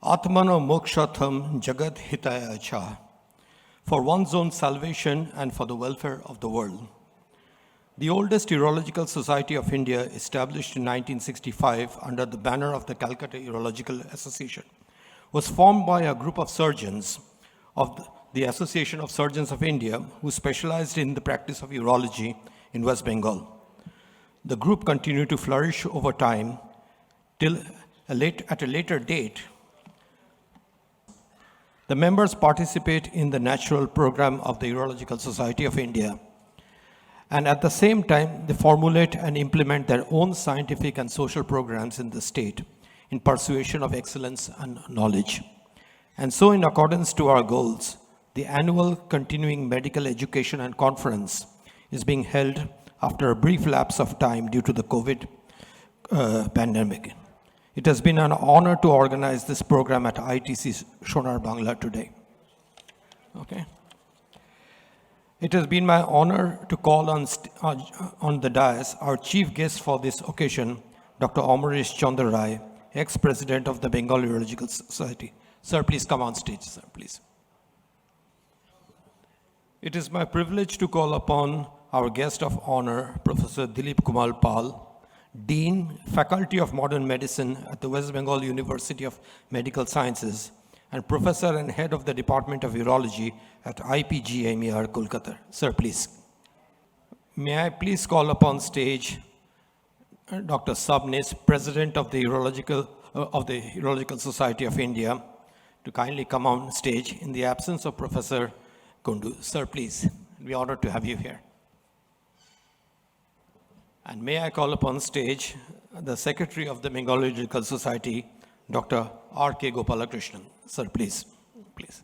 Atmana mokshatham jagat hitaya cha, for one's own salvation and for the welfare of the world. The oldest urological society of India, established in 1965 under the banner of the Calcutta Urological Association, was formed by a group of surgeons of the Association of Surgeons of India who specialized in the practice of urology in West Bengal. The group continued to flourish over time till at a later date. The members participate in the natural program of the Urological Society of India, and at the same time, they formulate and implement their own scientific and social programs in the state in pursuit of excellence and knowledge. And so, in accordance to our goals, the annual continuing medical education and conference is being held after a brief lapse of time due to the COVID pandemic. It has been an honor to organize this program at ITC Sonar Bangla today. Okay. It has been my honor to call on the dais our chief guest for this occasion, Dr. Amarish Chandra Rai, ex-president of the Bengal Urological Society. Sir, please come on stage, sir, please. It is my privilege to call upon our guest of honor, Professor Dilip Kumar Pal, Dean, Faculty of Modern Medicine at the West Bengal University of Medical Sciences, and Professor and Head of the Department of Urology at IPGMER, Kolkata. Sir, please. May I please call upon stage Dr. Sabnis, President of the Urological Society of India, to kindly come on stage in the absence of Professor Kundu. Sir, please. We're honored to have you here. And may I call upon stage the Secretary of the Bengal Urological Society, Dr. R.K. Gopalakrishnan. Sir, please. Please.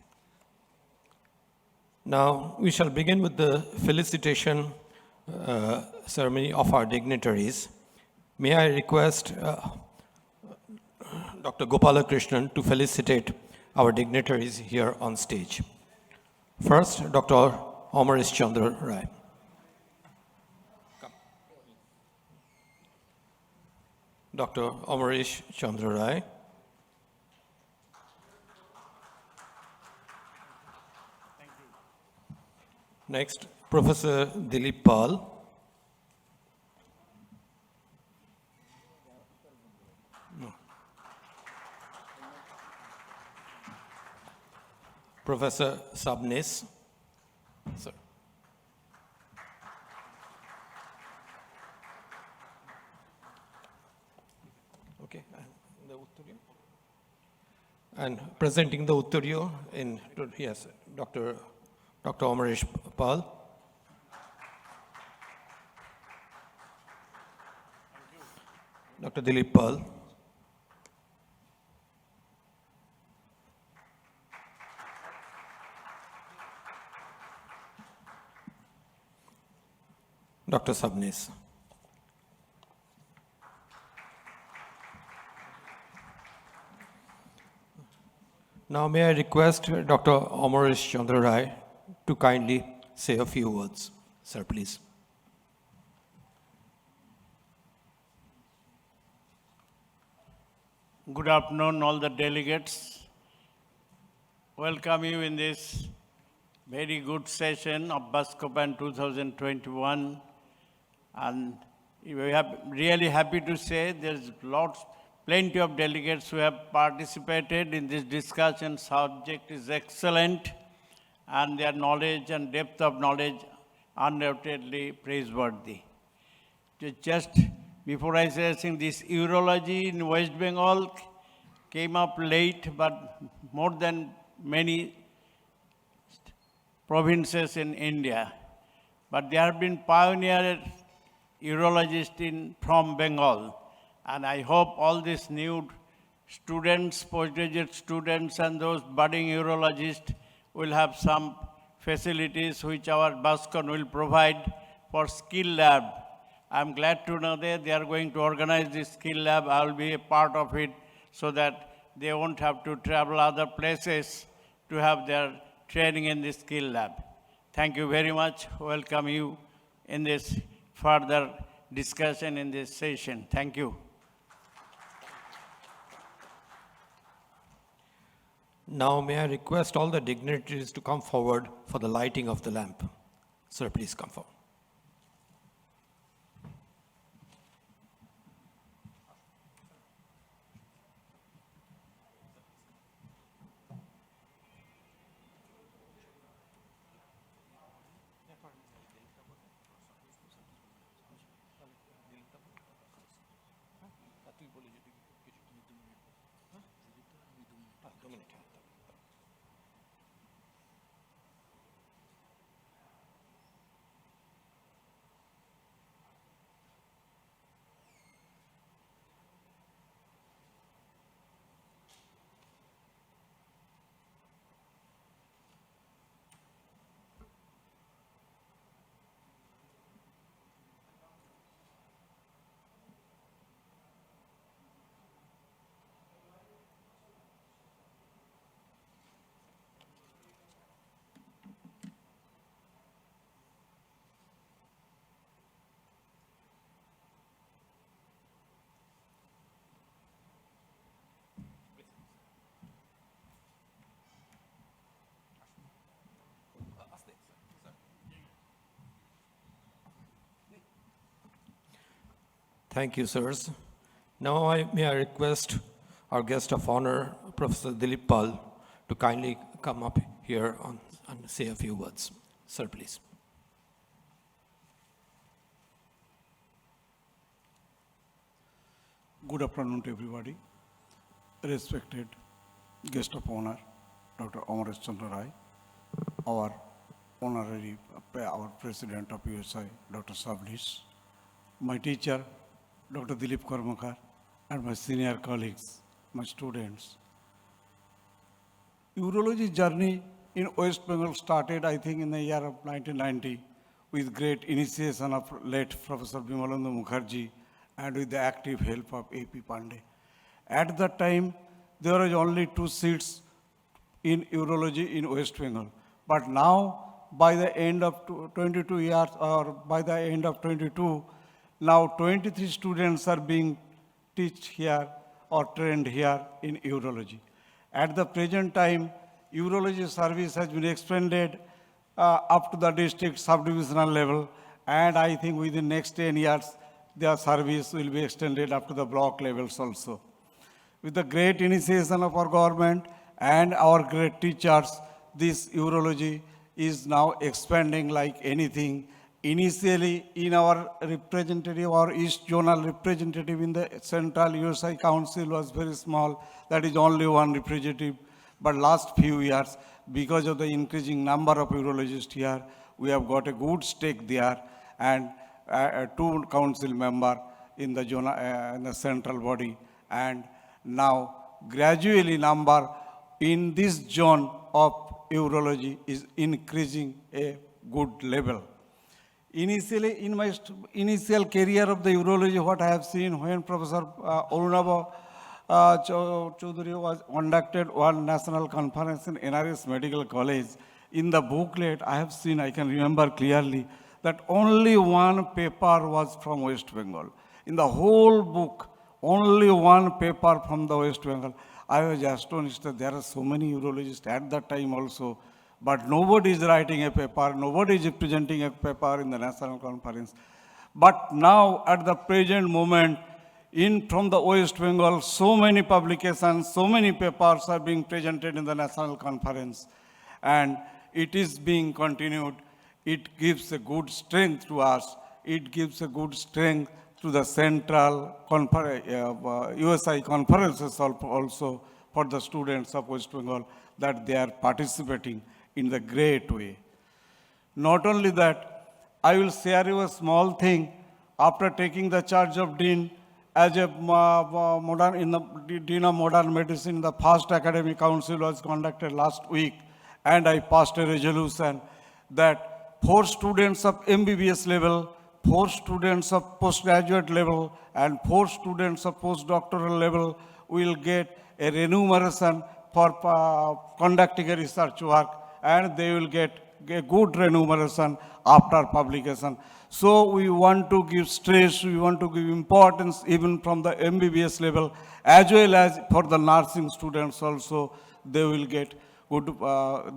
Now, we shall begin with the felicitation ceremony of our dignitaries. May I request Dr. Gopalakrishnan to felicitate our dignitaries here on stage. First, Dr. Amarish Chandra Rai. Dr. Amarish Chandra Rai. Thank you. Next, Professor Dilip Pal. Professor Sabnis. Sir. Okay, the Uttaryo. And presenting the Uttaryo in, yes, Dr. Amarish Pal. Dr. Dilip Pal. Dr. Sabnis. Now may I request Dr. Amarish Chandra Rai to kindly say a few words. Sir, please. Good afternoon, all the delegates. Welcome you in this very good session of BUSCON 2021. And we are really happy to say there's plenty of delegates who have participated in this discussion. Subject is excellent, and their knowledge and depth of knowledge undoubtedly praiseworthy. Just before I say, I think this urology in West Bengal came up late, but more than many provinces in India. But there have been pioneer urologists from Bengal. And I hope all these new students, postgraduate students, and those budding urologists will have some facilities which our BUSCON will provide for skill lab. I'm glad to know that they are going to organize this skill lab. I will be a part of it so that they won't have to travel other places to have their training in this skill lab. Thank you very much. Welcome you in this further discussion in this session. Thank you. Now may I request all the dignitaries to come forward for the lighting of the lamp. Sir, please come forward. Thank you, sirs. Now may I request our guest of honor, Professor Dilip Pal, to kindly come up here and say a few words. Sir, please. Good afternoon to everybody. Respected guest of honor, Dr. Amar Chandra Rai, our honorary, our president of USI, Dr. Sabnis, my teacher, Dr. Dilip Karmakar, and my senior colleagues, my students. Urology journey in West Bengal started, I think, in the year of 1990 with great initiation of late Professor Bimalanda Mukherjee and with the active help of A.P. Pandey. At that time, there were only 2 seats in urology in West Bengal. But now, by the end of 22 years, or by the end of 22, now 23 students are being taught here or trained here in urology. At the present time, urology service has been expanded up to the district subdivisional level, and I think within next 10 years, their service will be extended up to the block levels also. With the great initiation of our government and our great teachers, this urology is now expanding like anything. Initially, in our representative, our East Zonal representative in the Central USI Council was very small. That is only 1 representative. But last few years, because of the increasing number of urologists here, we have got a good stake there, and 2 council members in the in the central body, and now gradually number in this zone of urology is increasing a good level. Initially, in my initial career of the urology, what I have seen when Professor Arunabha Chaudhary was conducted one national conference in NRS Medical College, in the booklet I have seen, I can remember clearly, that only 1 paper was from West Bengal. In the whole book, only 1 paper from the West Bengal. I was astonished that there are so many urologists at that time also, but nobody is writing a paper, nobody is presenting a paper in the national conference. But now, at the present moment, from the West Bengal, so many publications, so many papers are being presented in the national conference, and it is being continued. It gives a good strength to us. It gives a good strength to the central USI conferences also for the students of West Bengal, that they are participating in the great way. Not only that, I will share you a small thing. After taking the charge of Dean as a Dean of Modern Medicine, the first academic council was conducted last week, and I passed a resolution that 4 students of MBBS level, 4 students of postgraduate level, and 4 students of postdoctoral level will get a remuneration for conducting a research work, and they will get a good remuneration after publication. So we want to give stress, we want to give importance even from the MBBS level, as well as for the nursing students also, they will get good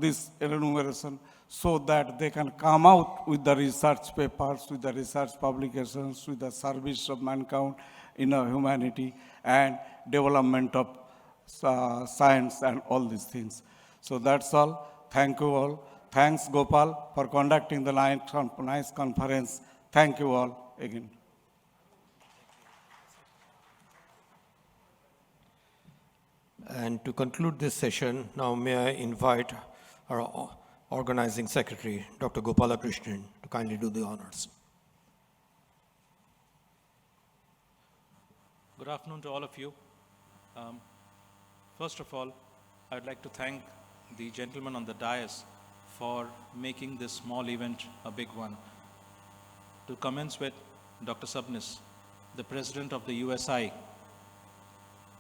this remuneration, so that they can come out with the research papers, with the research publications, with the service of mankind in humanity and development of science and all these things. So that's all. Thank you all. Thanks, Gopal, for conducting the nice conference. Thank you all again. And to conclude this session, now may I invite our organizing secretary, Dr. Gopalakrishnan, to kindly do the honors. Good afternoon to all of you. First of all, I would like to thank the gentleman on the dais for making this small event a big one. To commence with Dr. Subnis, the president of the USI.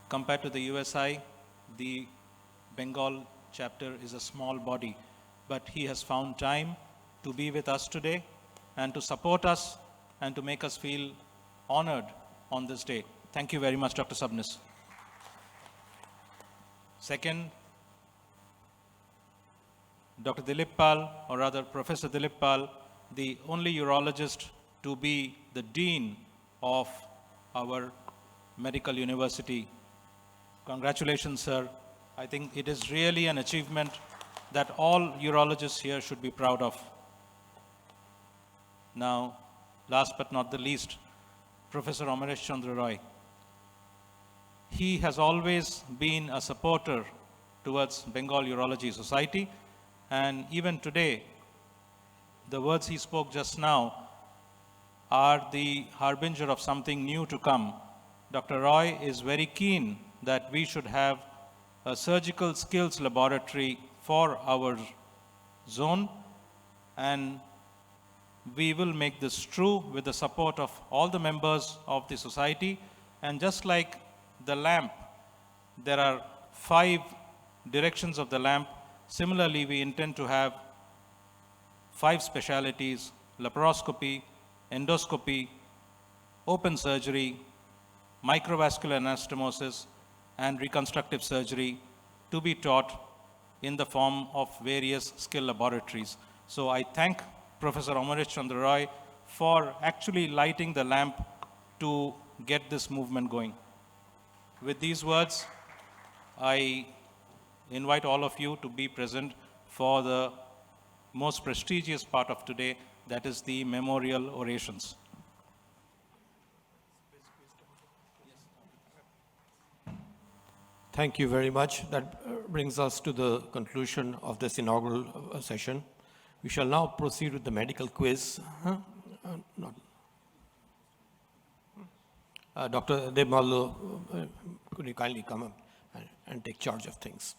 Compared to the USI, the Bengal chapter is a small body, but he has found time to be with us today and to support us and to make us feel honored on this day. Thank you very much, Dr. Subnis. Second, Dr. Dilip Pal, or rather Professor Dilip Pal, the only urologist to be the dean of our medical university. Congratulations, sir. I think it is really an achievement that all urologists here should be proud of. Now, last but not the least, Professor Amaresh Chandra Roy. He has always been a supporter towards Bengal Urology Society, and even today, the words he spoke just now are the harbinger of something new to come. Dr. Roy is very keen that we should have a surgical skills laboratory for our zone, and we will make this true with the support of all the members of the society. And just like the lamp, there are 5 directions of the lamp. Similarly, we intend to have 5 specialties: laparoscopy, endoscopy, open surgery, microvascular anastomosis, and reconstructive surgery to be taught in the form of various skill laboratories. So I thank Professor Amaresh Chandra Roy for actually lighting the lamp to get this movement going. With these words, I invite all of you to be present for the most prestigious part of today, that is the memorial orations. Thank you very much. That brings us to the conclusion of this inaugural session. We shall now proceed with the medical quiz. Dr. Debmalu, could you kindly come up and take charge of things?